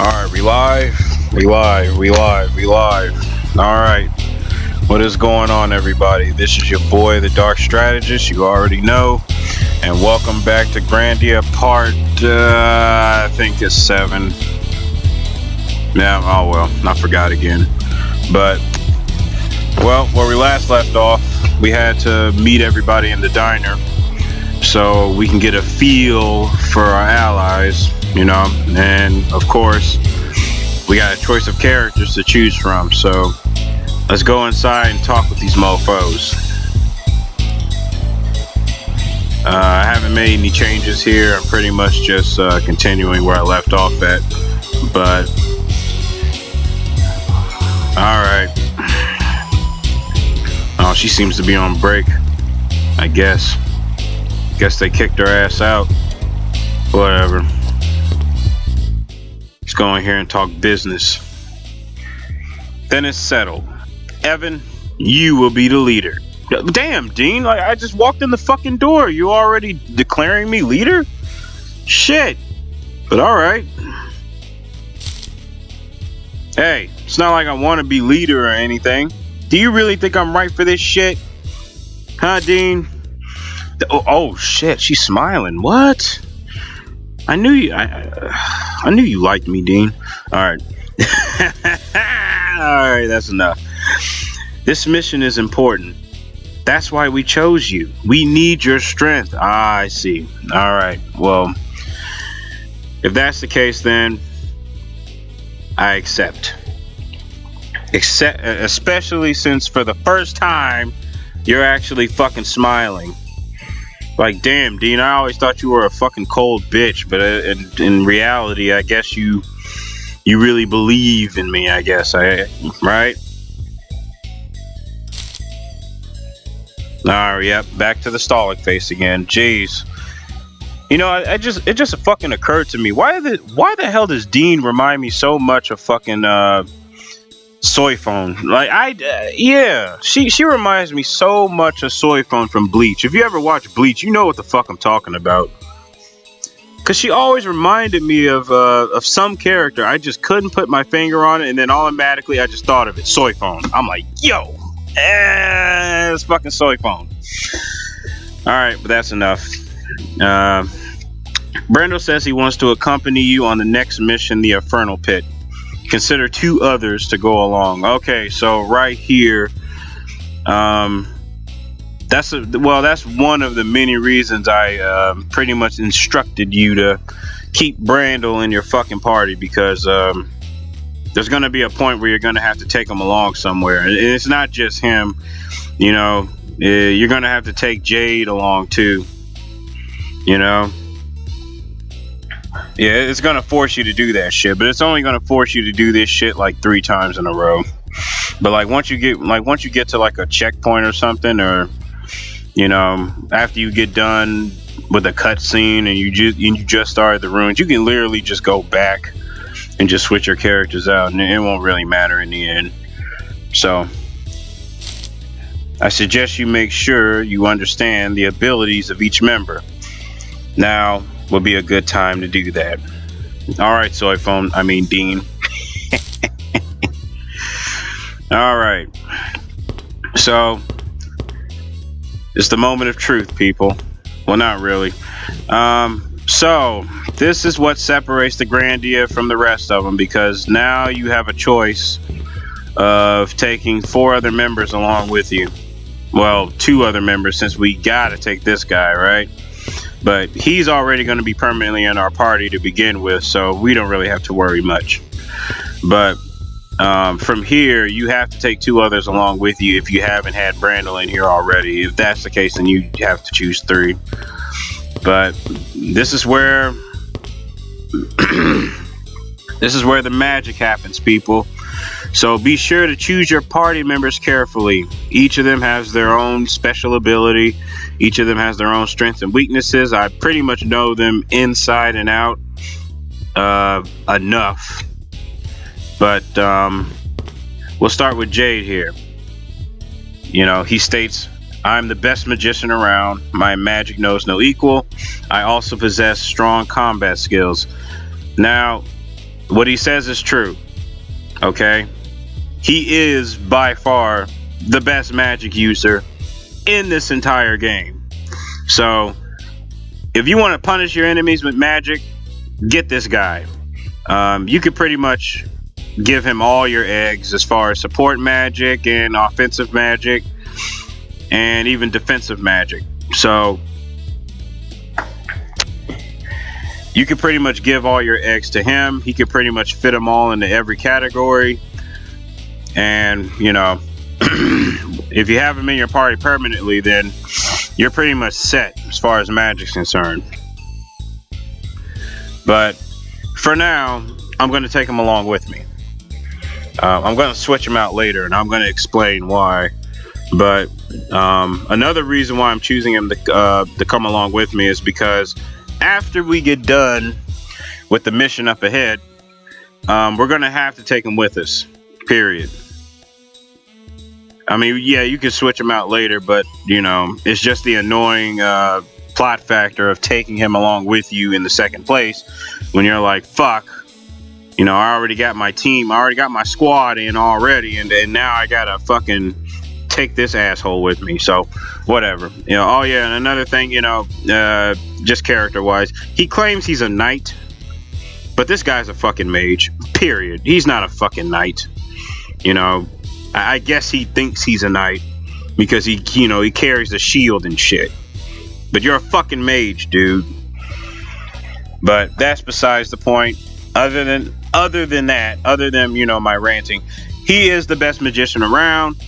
Alright, we live. Alright, what is going on, everybody? This is your boy, the Dark Strategist, you already know. And welcome back to Grandia part, I think it's 7. Yeah, oh well, I forgot again. But, well, where we last left off, we had to meet everybody in the diner so we can get a feel for our allies, you know, and of course we got a choice of characters to choose from, so let's go inside and talk with these mofos. I haven't made any changes here. I'm pretty much just continuing where I left off at, but alright. Oh, she seems to be on break, I guess they kicked her ass out. Whatever. Let's go in here and talk business. Then it's settled. Evan, you will be the leader. Damn, Dean, like I just walked in the fucking door. You already declaring me leader? Shit. But alright. Hey, it's not like I want to be leader or anything. Do you really think I'm right for this shit? Huh, Dean? Oh shit, she's smiling. What? I knew you. I knew you liked me, Dean. All right. All right, that's enough. This mission is important. That's why we chose you. We need your strength. Ah, I see. All right. Well, if that's the case, then I accept. Especially since for the first time you're actually fucking smiling. Like, damn, Dean, I always thought you were a fucking cold bitch, but in reality, I guess you really believe in me, I guess, right? Alright, yep, back to the Stolic face again. Jeez. You know, it just fucking occurred to me, why the hell does Dean remind me so much of fucking Soy Phone? Like yeah, she reminds me so much of Soy Phone from Bleach. If you ever watch Bleach, you know what the fuck I'm talking about. Cause she always reminded me of some character. I just couldn't put my finger on it, and then automatically I just thought of it. Soy Phone. I'm like, yo, it's fucking Soy Phone. All right, but that's enough. Brando says he wants to accompany you on the next mission, the Infernal Pit. Consider 2 others to go along. Okay, so right here, that's one of the many reasons I pretty much instructed you to keep Brandel in your fucking party, because there's gonna be a point where you're gonna have to take him along somewhere, and it's not just him. You know, you're gonna have to take Jade along too. You know. Yeah, it's gonna force you to do that shit, but it's only gonna force you to do this shit like 3 times in a row. But like once you get to like a checkpoint or something, or you know, after you get done with a cutscene and you just started the ruins, you can literally just go back and just switch your characters out, and it won't really matter in the end. So I suggest you make sure you understand the abilities of each member. Now would be a good time to do that. Alright, Dean. Alright. So, it's the moment of truth, people. Well, not really. So, this is what separates the Grandia from the rest of them, because now you have a choice of taking 4 other members along with you. Well, 2 other members, since we gotta take this guy, right? But he's already going to be permanently in our party to begin with, so we don't really have to worry much. But from here, you have to take 2 others along with you if you haven't had Brandel in here already. If that's the case, then you have to choose 3. But this is where the magic happens, people. So be sure to choose your party members carefully. Each of them has their own special ability. Each of them has their own strengths and weaknesses. I pretty much know them inside and out enough. But we'll start with Jade here. You know, he states, I'm the best magician around. My magic knows no equal. I also possess strong combat skills. Now, what he says is true. Okay, he is by far the best magic user in this entire game. So if you want to punish your enemies with magic, get this guy. You could pretty much give him all your eggs as far as support magic and offensive magic and even defensive magic. So you could pretty much give all your eggs to him. He could pretty much fit them all into every category. And, you know, if you have him in your party permanently, then you're pretty much set as far as magic's concerned. But for now, I'm going to take him along with me. I'm going to switch him out later, and I'm going to explain why. But another reason why I'm choosing him to come along with me is because after we get done with the mission up ahead, we're going to have to take him with us, period. I mean, yeah, you can switch him out later, but, you know, it's just the annoying plot factor of taking him along with you in the second place when you're like, fuck, you know, I already got my team, I already got my squad in already, and now I gotta fucking take this asshole with me. So whatever, you know. Oh yeah, and another thing, you know, just character wise, he claims he's a knight, but this guy's a fucking mage, period. He's not a fucking knight. You know, I guess he thinks he's a knight because he, you know, he carries a shield and shit, but you're a fucking mage, dude. But that's besides the point. Other than that, you know, my ranting, he is the best magician around.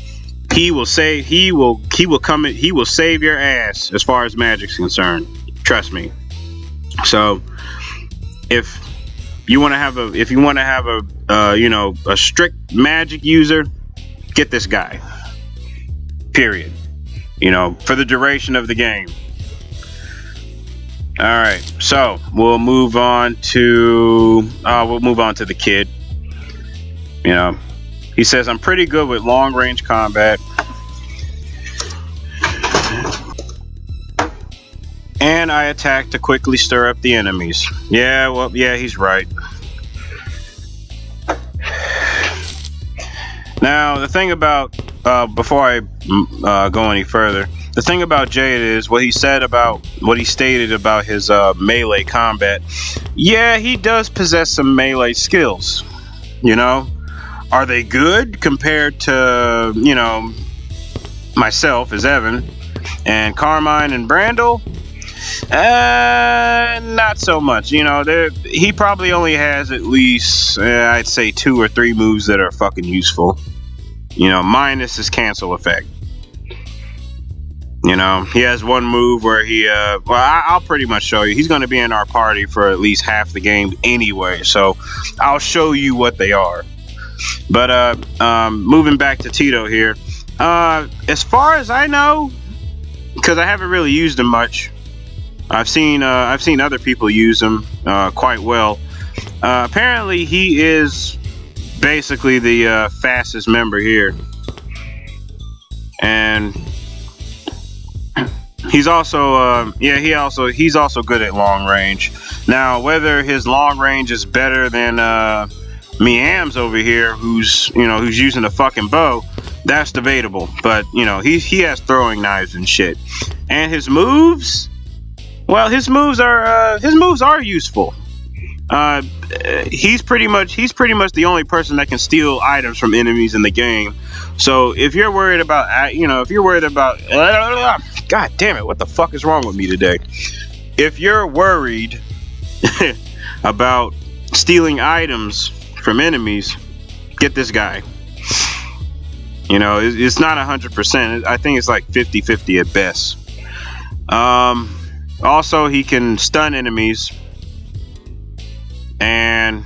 He will save your ass as far as magic's concerned. Trust me. So if you want to have a you know, a strict magic user, get this guy. Period. You know, for the duration of the game. All right, so we'll move on to the kid. You know, he says, I'm pretty good with long range combat, and I attack to quickly stir up the enemies. Yeah, well, yeah, he's right. Now, the thing about before I go any further, the thing about Jade is what he stated about his melee combat. Yeah, he does possess some melee skills. You know, are they good compared to, you know, myself as Evan and Carmine and Brandel? Not so much. You know, he probably only has at least I'd say 2 or 3 moves that are fucking useful. You know, minus his cancel effect. You know, he has one move where he, I'll pretty much show you. He's going to be in our party for at least half the game anyway, so I'll show you what they are. But, moving back to Tito here, as far as I know, because I haven't really used him much, I've seen other people use him, quite well. Apparently he is basically the, fastest member here. And he's also he's also good at long range. Now, whether his long range is better than Miam's over here, who's using a fucking bow, that's debatable. But you know, he has throwing knives and shit. And his moves, well, his moves are useful. He's pretty much the only person that can steal items from enemies in the game. So if you're worried about, God damn it, what the fuck is wrong with me today? If you're worried about stealing items from enemies, get this guy. You know, it's not 100%. I think it's like 50-50 at best. Also, he can stun enemies. And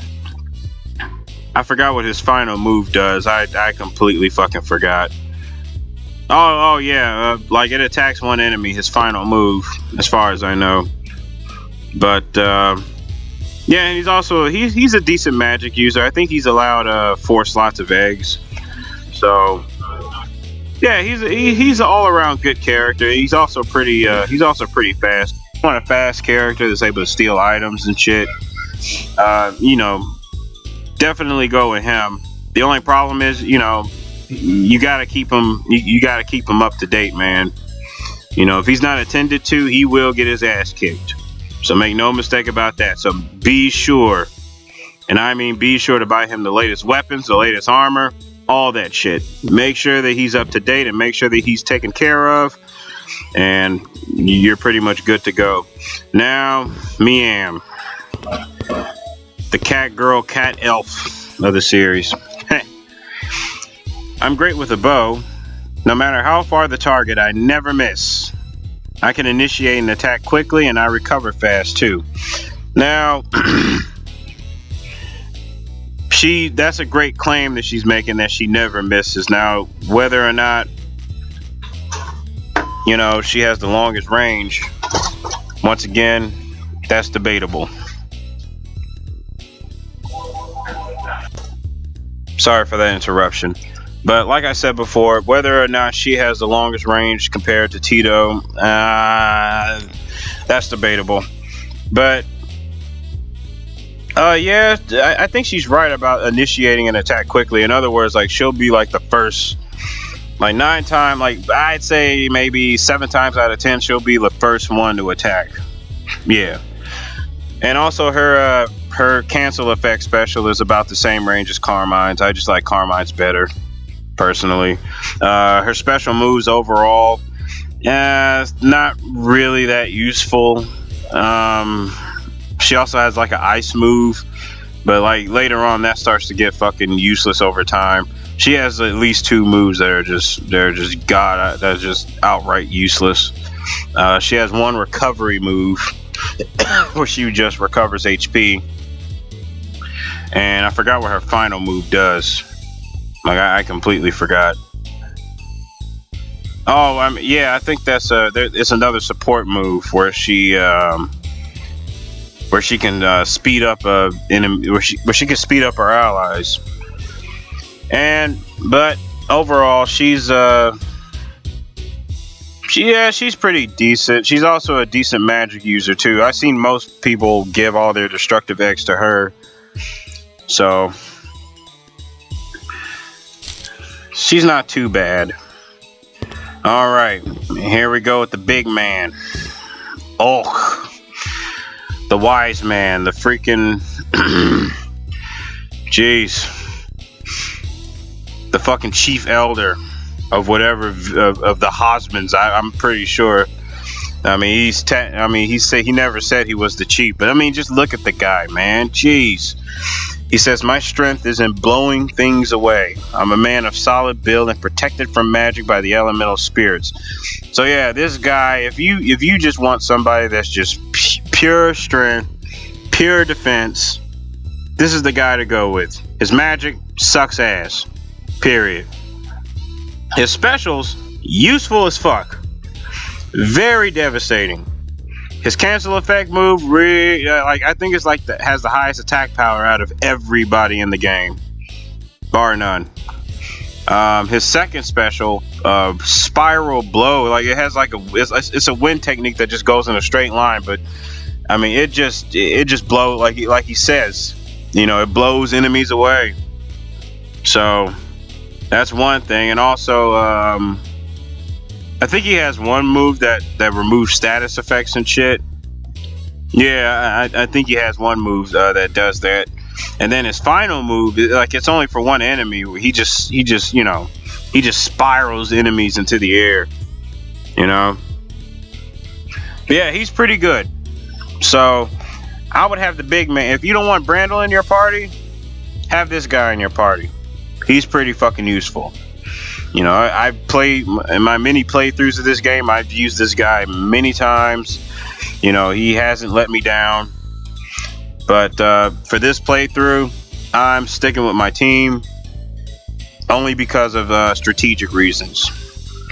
I forgot what his final move does. I completely fucking forgot. Oh yeah, like it attacks one enemy, his final move, as far as I know. But yeah, and he's also he's a decent magic user. I think he's allowed 4 slots of eggs. So yeah, he's an all-around good character. He's also pretty fast. You want a fast character that's able to steal items and shit. You know, definitely go with him. The only problem is, you know, you gotta keep him. You gotta keep him up to date, man. You know, if he's not attended to, he will get his ass kicked. So make no mistake about that. So be sure, and I mean be sure to buy him the latest weapons, the latest armor, all that shit. Make sure that he's up to date and make sure that he's taken care of, and you're pretty much good to go. Now, Miam, the cat girl, cat elf of the series. I'm great with a bow. No matter how far the target, I never miss. I can initiate an attack quickly and I recover fast too. Now, that's a great claim that she's making, that she never misses. Now, whether or not, you know, she has the longest range, once again, that's debatable. Sorry for that interruption. But like I said before, whether or not she has the longest range compared to Tito, that's debatable. But yeah, I think she's right about initiating an attack quickly. In other words, like, she'll be like the first, like 9 times, like I'd say maybe 7 times out of 10, she'll be the first one to attack. Yeah. And also her cancel effect special is about the same range as Carmine's. I just like Carmine's better, personally. Her special moves overall, not really that useful. She also has like an ice move, but like later on that starts to get fucking useless over time. She has at least 2 moves that are just that's just outright useless. She has one recovery move where she just recovers HP, and I forgot what her final move does. Like I completely forgot. Oh, yeah, I think that's it's another support move where she can speed up enemy, where she can speed up her allies. But overall, she's pretty decent. She's also a decent magic user too. I've seen most people give all their destructive X to her, so she's not too bad. All right, here we go with the big man. Oh, the wise man, the freaking jeez, the fucking chief elder of whatever of the Hosmans. I'm pretty sure. I mean, he never said he was the chief, but I mean, just look at the guy, man. Jeez. He says, my strength is in blowing things away. I'm a man of solid build and protected from magic by the elemental spirits. So yeah, this guy, if you just want somebody that's just pure strength, pure defense, this is the guy to go with. His magic sucks ass. Period. His specials, useful as fuck. Very devastating. His cancel effect move, I think it's like has the highest attack power out of everybody in the game, bar none. His second special, spiral blow, like it has like it's a wind technique that just goes in a straight line, but I mean it just blows like he says, you know, it blows enemies away. So that's one thing, and also I think he has one move that removes status effects and shit. Yeah, I think he has one move that does that. And then his final move, like it's only for one enemy. He just spirals enemies into the air. You know. But yeah, he's pretty good. So I would have the big man. If you don't want Brandel in your party, have this guy in your party. He's pretty fucking useful. You know, I've played in my many playthroughs of this game. I've used this guy many times. You know, he hasn't let me down. But for this playthrough, I'm sticking with my team only because of strategic reasons.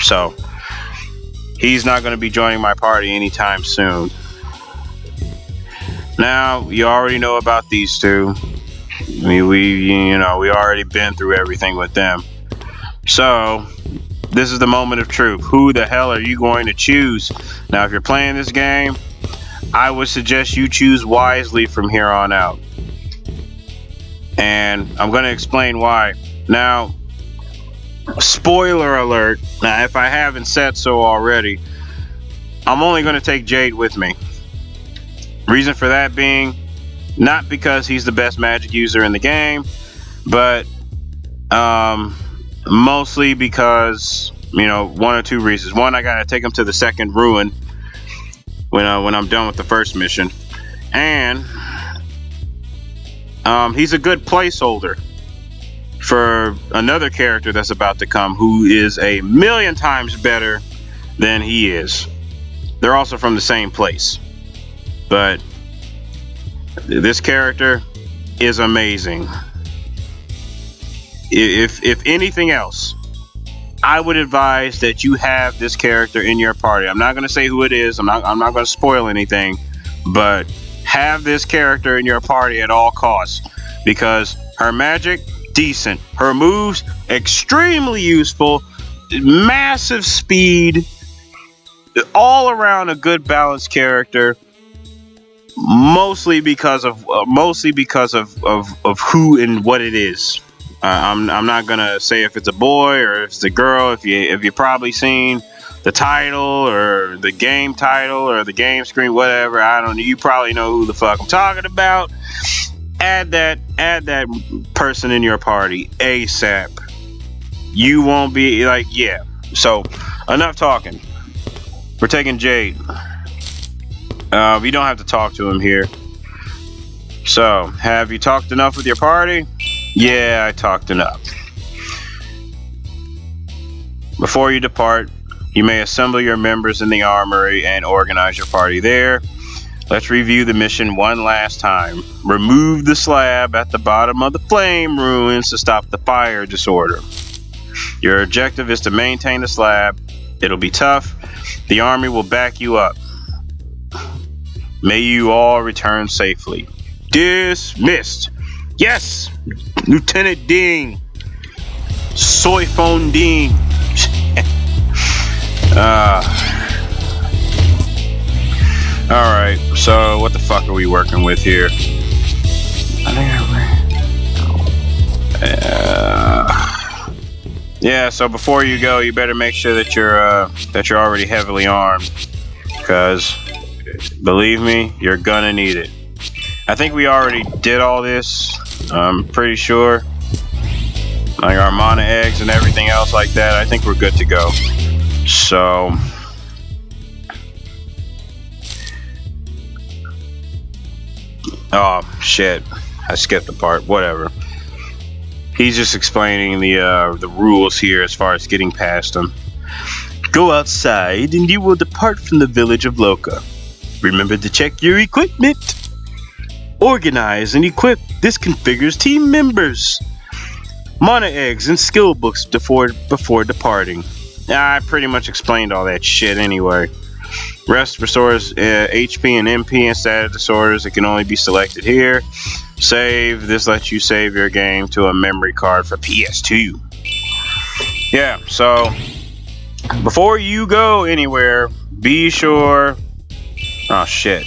So he's not going to be joining my party anytime soon. Now, you already know about these two. I mean, we already been through everything with them. So, this is the moment of truth. Who the hell are you going to choose? Now, if you're playing this game, I would suggest you choose wisely from here on out. and I'm going to explain why. Now, spoiler alert. Now, if I haven't said so already, I'm only going to take Jade with me. Reason for that being, not because he's the best magic user in the game, but mostly because, you know, one or two reasons. One, I gotta take him to the second ruin when I'm done with the first mission, and he's a good placeholder for another character that's about to come, who is a million times better than he is. They're also from the same place, but this character is amazing. If anything else, I would advise that you have this character in your party. I'm not going to say who it is. I'm not going to spoil anything, but have this character in your party at all costs, because her magic, decent. Her moves, extremely useful. Massive speed. All around a good balanced character. Mostly because of who and what it is. I'm not gonna say if it's a boy or if it's a girl. If you probably seen the title or the game title or the game screen, whatever. I don't know. You probably know who the fuck I'm talking about. Add that person in your party ASAP. You won't be like, yeah. So enough talking. We're taking Jade. We don't have to talk to him here. So, have you talked enough with your party? Yeah, I talked enough. Before you depart, you may assemble your members in the armory and organize your party there. Let's review the mission one last time. Remove the slab at the bottom of the flame ruins to stop the fire disorder. Your objective is to maintain the slab. It'll be tough. The army will back you up. May you all return safely. Dismissed. Yes, Lieutenant Ding. Soy phone Ding. Alright, so what the fuck are we working with here? Yeah, so before you go, you better make sure that you're already heavily armed, because believe me, you're gonna need it. I think we already did all this. I'm pretty sure. Like our mana eggs and everything else like that. I think we're good to go. So oh shit, I skipped the part. Whatever. He's just explaining the rules here as far as getting past them. Go outside and you will depart from the village of Loka. Remember to check your equipment. Organize and equip. This configures team members. Mana eggs and skill books before departing. I pretty much explained all that shit anyway. Rest restores HP and MP and status disorders. It can only be selected here. Save. This lets you save your game to a memory card for PS2. Yeah, so before you go anywhere, be sure... Oh shit.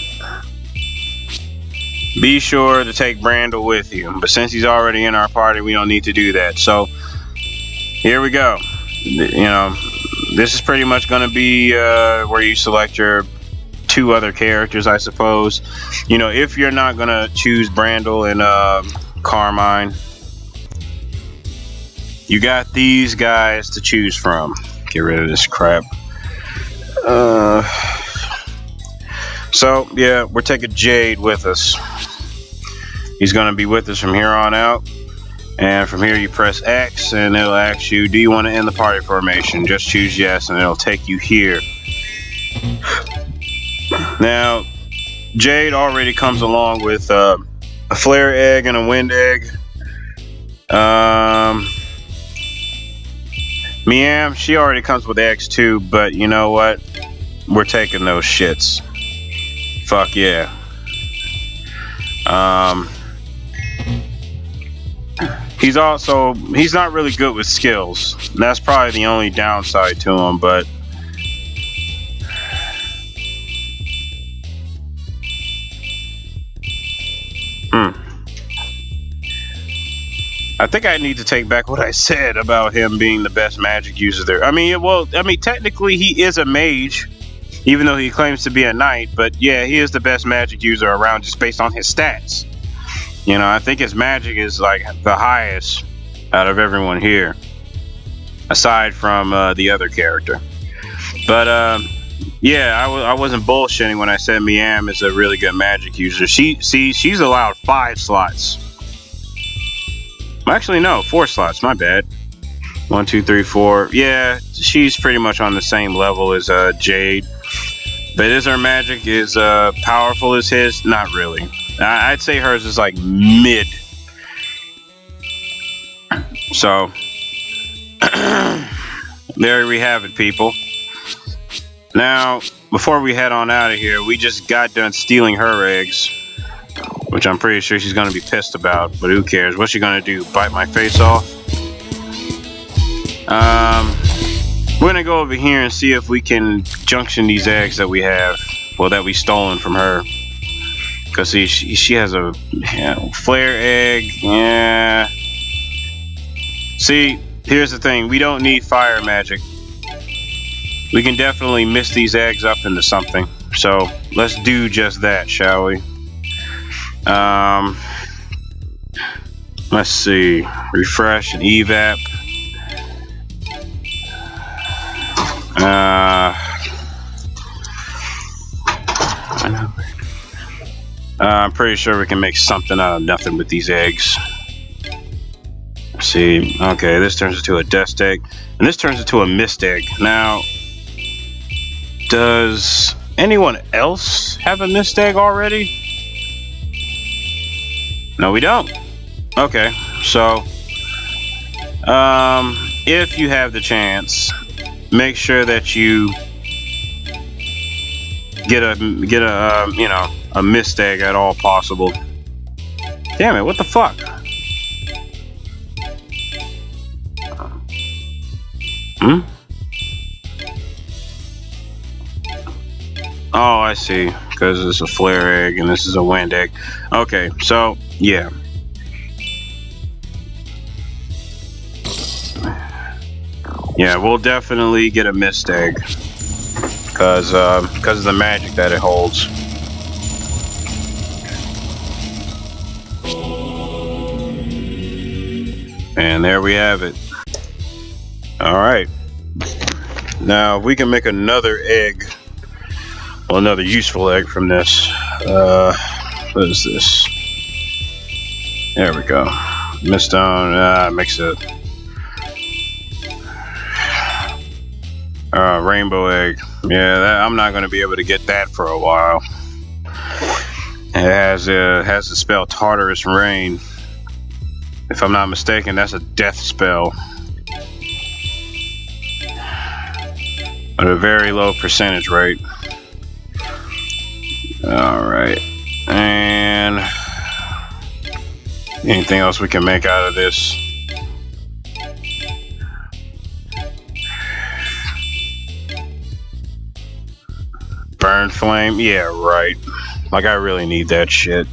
Be sure to take Brandel with you. But since he's already in our party, we don't need to do that. So, here we go. You know, this is pretty much going to be where you select your two other characters, I suppose. You know, if you're not going to choose Brandel and Carmine, you got these guys to choose from. Get rid of this crap. So, yeah, we're taking Jade with us. He's going to be with us from here on out. And from here, you press X, and it'll ask you, do you want to end the party formation? Just choose yes, and it'll take you here. Now, Jade already comes along with a flare egg and a wind egg. Miam, she already comes with eggs too, but you know what? We're taking those shits. Fuck yeah. He's not really good with skills. That's probably the only downside to him, but I think I need to take back what I said about him being the best magic user there. I mean, technically he is a mage, even though he claims to be a knight. But yeah, he is the best magic user around just based on his stats. You know, I think his magic is like the highest out of everyone here, aside from the other character. But yeah, I wasn't bullshitting when I said Miam is a really good magic user. She's allowed 5 slots. Actually, no, 4 slots. My bad. 1, 2, 3, 4. Yeah, she's pretty much on the same level as Jade. But is her magic as powerful as his? Not really. I'd say hers is like mid. So there we have it, people. Now, before we head on out of here, we just got done stealing her eggs, which I'm pretty sure she's gonna be pissed about, but who cares? What's she gonna do? Bite my face off? We're gonna go over here and see if we can junction these eggs that we have, well, that we stolen from her. Cause see, she has a flare egg. Yeah. See, here's the thing: we don't need fire magic. We can definitely mix these eggs up into something. So let's do just that, shall we? Let's see. Refresh and evap. I'm pretty sure we can make something out of nothing with these eggs. Let's see. Okay, this turns into a dust egg, and this turns into a mist egg. Now, does anyone else have a mist egg already? No, we don't. Okay, so if you have the chance, make sure that you get a mist egg at all possible. Damn it! What the fuck? Oh, I see. Because it's a flare egg and this is a wind egg. Okay, so yeah. Yeah, we'll definitely get a mist egg. Because of the magic that it holds. And there we have it. Alright. Now, we can make another egg. Well, another useful egg from this. What is this? There we go. Miststone, mix it. Rainbow egg. Yeah, I'm not going to be able to get that for a while. It has the spell Tartarus Rain. If I'm not mistaken, that's a death spell. At a very low percentage rate. Alright. And anything else we can make out of this? Burn flame? Yeah, right. Like, I really need that shit.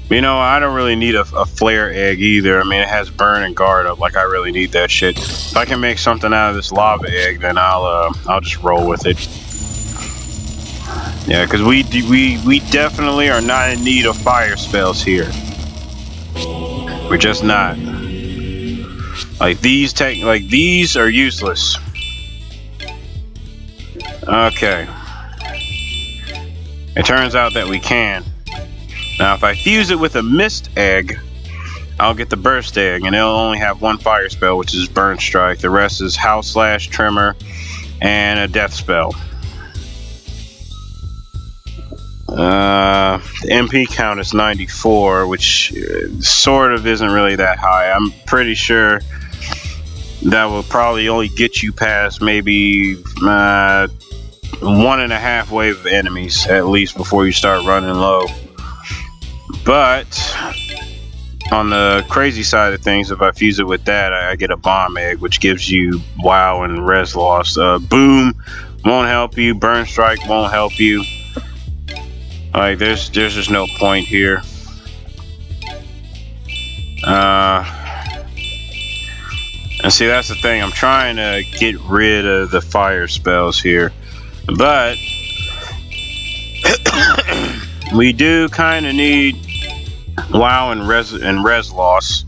You know, I don't really need a flare egg either. I mean, it has burn and guard up. Like, I really need that shit. If I can make something out of this lava egg, then I'll just roll with it. Yeah, because we definitely are not in need of fire spells here. We're just not. Like these are useless. Okay. It turns out that we can. Now, if I fuse it with a mist egg, I'll get the burst egg, and it'll only have one fire spell, which is Burn Strike. The rest is House Slash, Tremor, and a death spell. The MP count is 94, which sort of isn't really that high. I'm pretty sure that will probably only get you past maybe 1.5 wave of enemies at least before you start running low. But on the crazy side of things, if I fuse it with that, I get a bomb egg, which gives you WoW and res loss. Boom, won't help you. Burn strike won't help you. Like there's just no point here. And see, that's the thing. I'm trying to get rid of the fire spells here, but we do kind of need WoW and res loss,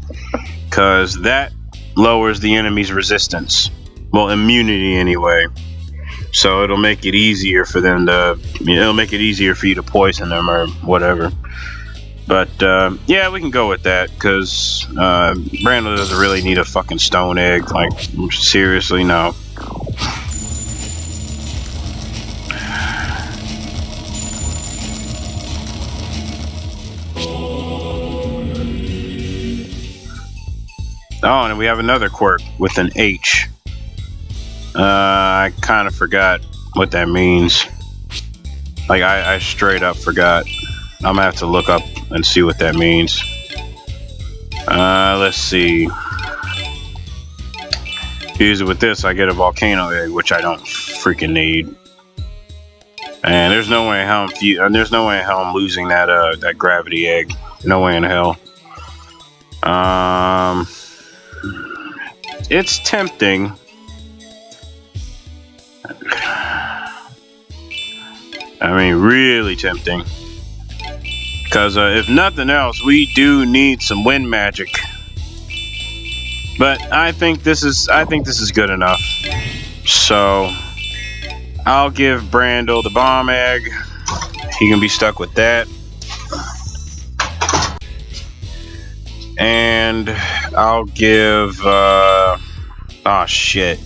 because that lowers the enemy's resistance. Well, immunity anyway. So it'll make it easier for them to, it'll make it easier for you to poison them or whatever. But yeah, we can go with that, because Brando doesn't really need a fucking stone egg. Like, seriously, no. Oh, and we have another quirk with an H. I kind of forgot what that means. Like, I straight up forgot. I'm gonna have to look up and see what that means. Let's see. Use it with this, I get a volcano egg, which I don't freaking need. And there's no way how I'm losing that gravity egg. No way in hell. It's tempting. I mean, really tempting. Because if nothing else, we do need some wind magic. But I think this is good enough. So I'll give Brando the bomb egg. He can be stuck with that. And I'll give oh shit.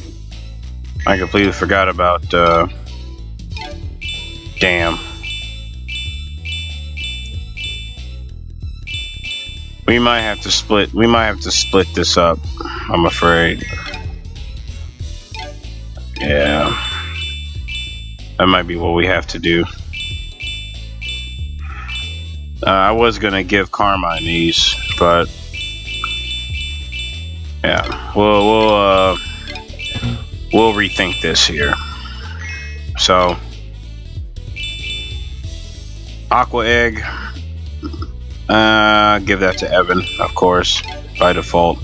I completely forgot about damn. We might have to split this up, I'm afraid. Yeah. That might be what we have to do. I was gonna give Carmine these, but yeah, we'll rethink this here. So, Aqua Egg. Give that to Evan, of course, by default.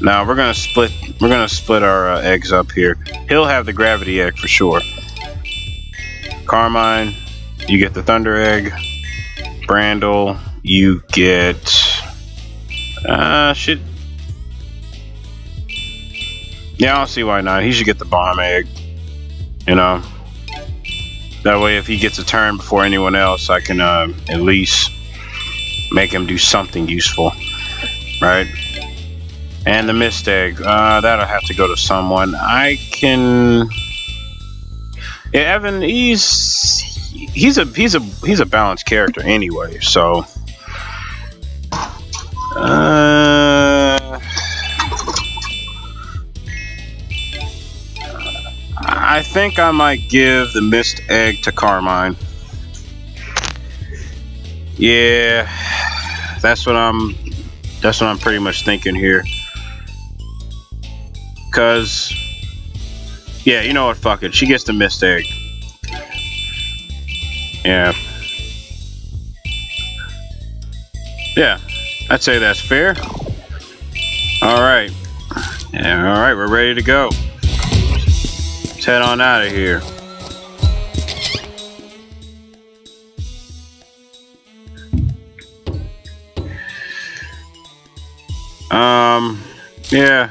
Now we're gonna split our eggs up here. He'll have the gravity egg for sure. Carmine, you get the thunder egg. Brandel, you get shit. Yeah, I don't see why not. He should get the bomb egg. You know. That way, if he gets a turn before anyone else, I can at least make him do something useful, right? And the mist egg, that'll have to go to someone. I can. Yeah, Evan, he's a balanced character anyway, so. I think I might give the mist egg to Carmine. Yeah, that's what I'm pretty much thinking here. Cause, yeah, you know what? Fuck it. She gets the mist egg. Yeah. Yeah, I'd say that's fair. All right. Yeah, all right. We're ready to go. Let's head on out of here. Yeah,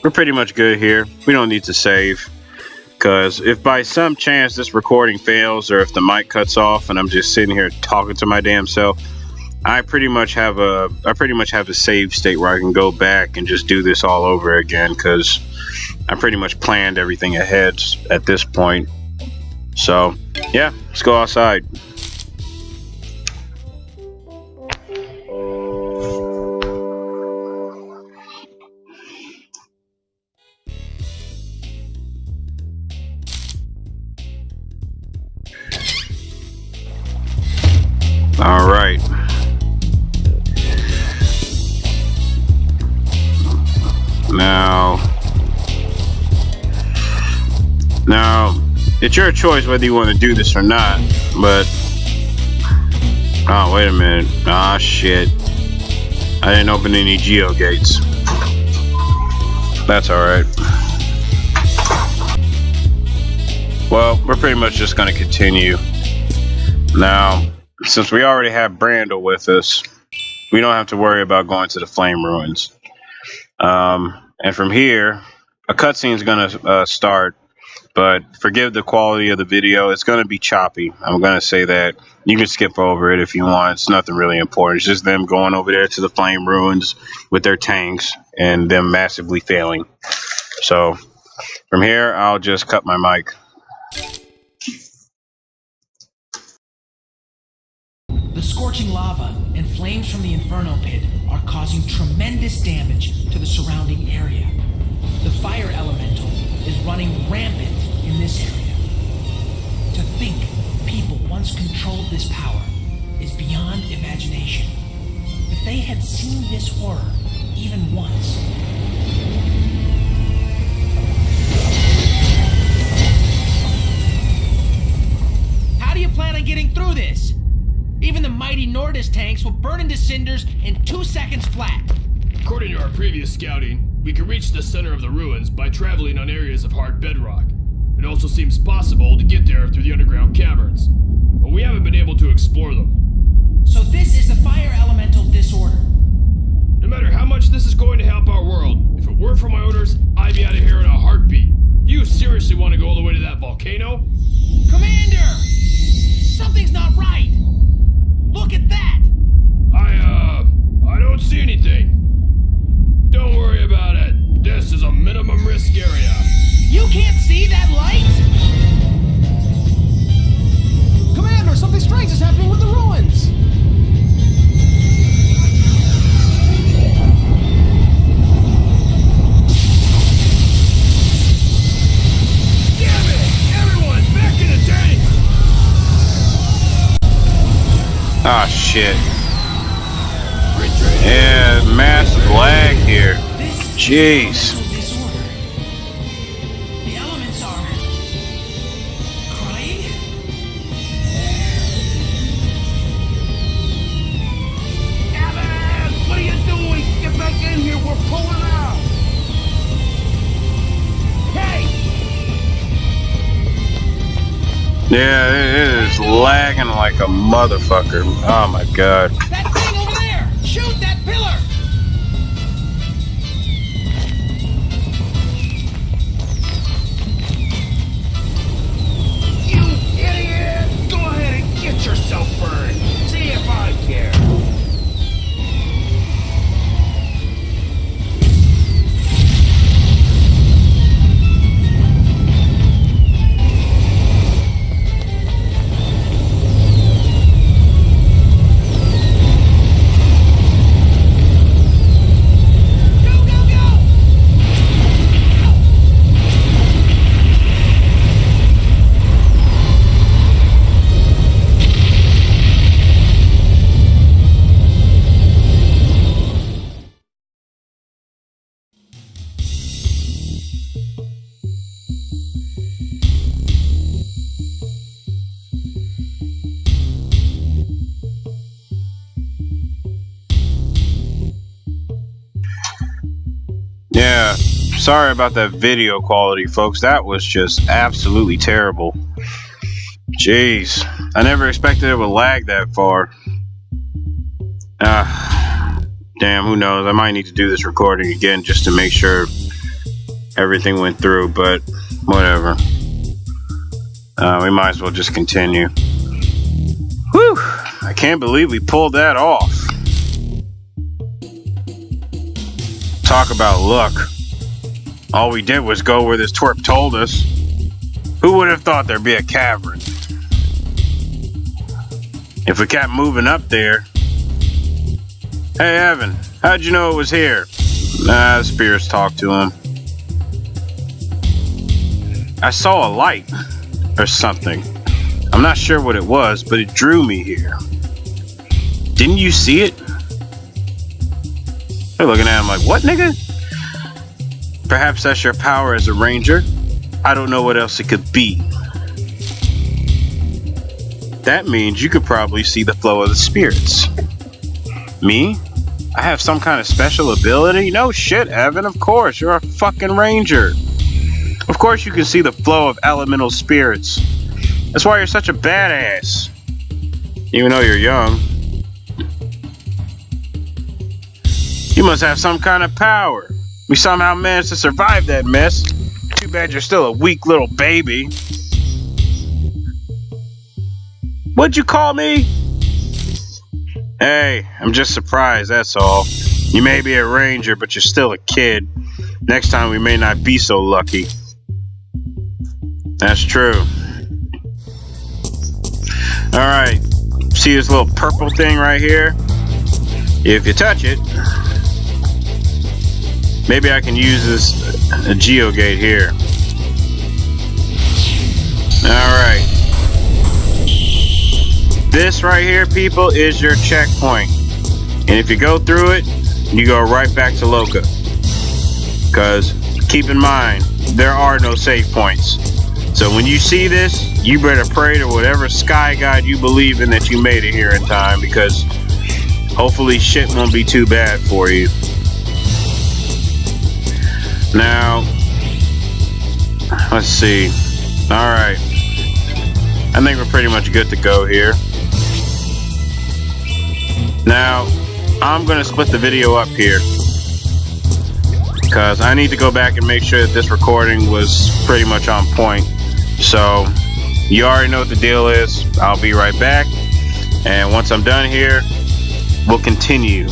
we're pretty much good here. We don't need to save, because if by some chance this recording fails, or if the mic cuts off and I'm just sitting here talking to my damn self, I pretty much have a save state where I can go back and just do this all over again, because I pretty much planned everything ahead at this point. So yeah, let's go outside. All right. Now, Now, it's your choice whether you want to do this or not, but... Oh, wait a minute. Ah, shit. I didn't open any geo gates. That's alright. Well, we're pretty much just going to continue. Now, since we already have Brandel with us, we don't have to worry about going to the Flame Ruins. And from here, a cutscene is going to start, but forgive the quality of the video. It's going to be choppy. I'm going to say that. You can skip over it if you want. It's nothing really important. It's just them going over there to the Flame Ruins with their tanks and them massively failing. So, from here, I'll just cut my mic. The scorching lava and flames from the Inferno pit are causing tremendous damage to the surrounding area. The fire elemental is running rampant in this area. To think people once controlled this power is beyond imagination. If they had seen this horror even once... How do you plan on getting through this? Even the mighty Nordis tanks will burn into cinders in 2 seconds flat. According to our previous scouting, we can reach the center of the ruins by traveling on areas of hard bedrock. It also seems possible to get there through the underground caverns, but we haven't been able to explore them. So this is the fire elemental disorder. No matter how much this is going to help our world, if it weren't for my orders, I'd be out of here in a heartbeat. You seriously want to go all the way to that volcano? Commander! Something's not right! Look at that! I don't see anything. Don't worry about it. This is a minimum risk area. You can't see that light? Commander, something strange is happening with the ruins! Damn it! Everyone, back in the tank! Ah, shit. Yeah, massive lag here. Jeez. Disorder. The elements are crying. Evan! What are you doing? Get back in here, we're pulling out! Hey! Yeah, it is lagging like a motherfucker. Oh my god. That thing over there! Shoot that pillar! You idiot! Go ahead and get yourself burned! See if I care! Yeah, sorry about that video quality, folks. That was just absolutely terrible. Jeez, I never expected it would lag that far. Damn, who knows? I might need to do this recording again just to make sure everything went through, but whatever. We might as well just continue. Whew, I can't believe we pulled that off. Talk about luck. All we did was go where this twerp told us. Who would have thought there'd be a cavern? If we kept moving up there... Hey, Evan, how'd you know it was here? The spirits talked to him. I saw a light, or something. I'm not sure what it was, but it drew me here. Didn't you see it? They're looking at him like, what, nigga? Perhaps that's your power as a ranger. I don't know what else it could be. That means you could probably see the flow of the spirits. Me? I have some kind of special ability? No shit, Evan, of course. You're a fucking ranger. Of course you can see the flow of elemental spirits. That's why you're such a badass. Even though you're young. You must have some kind of power. We somehow managed to survive that mess. Too bad you're still a weak little baby. What'd you call me? Hey, I'm just surprised, that's all. You may be a ranger, but you're still a kid. Next time we may not be so lucky. That's true. Alright, see this little purple thing right here? If you touch it, maybe I can use this a geogate here. Alright. This right here, people, is your checkpoint. And if you go through it, you go right back to Loca. Because, keep in mind, there are no save points. So when you see this, you better pray to whatever sky god you believe in that you made it here in time, because hopefully shit won't be too bad for you. Now, let's see. Alright. I think we're pretty much good to go here. Now, I'm going to split the video up here, because I need to go back and make sure that this recording was pretty much on point. So, you already know what the deal is. I'll be right back. And once I'm done here, we'll continue.